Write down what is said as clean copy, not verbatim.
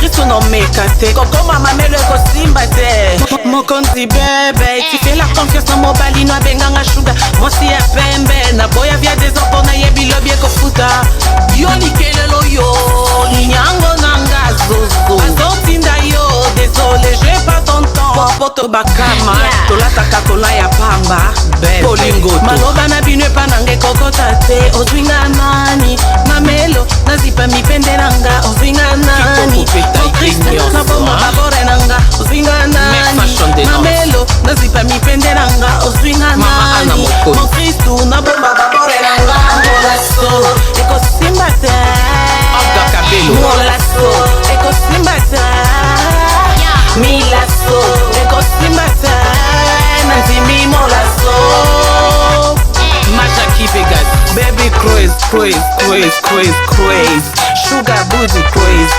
Kristo no meka te Koko mama melo eko simba te Mokonzi bebe Tifie la confiance na mobali no abenganga sugar Mosi ya pembe Na boya via des enfants na yebi lobi eko futa Yo nikelelo yo Nyango nanga zozo Azotinda yo Désolé j'ai pas ton temps Poto bakama Tolataka kola ya pamba Polingoto Maloba na binwe panange kokota te Ozwinga nani Mamelo Nazipa mipende nanga Ozwinga nani Kristo na bomba babore nanga Ozwinga nani Mamelo Nazipa mipende nanga Ozwinga nani Mon Kristo na bomba babore nanga Molaso Eko simba te Molaso Eko simba te Milaso Eko simba te Nanzimi molaso Maja Vegas Baby craze Sugar booty craze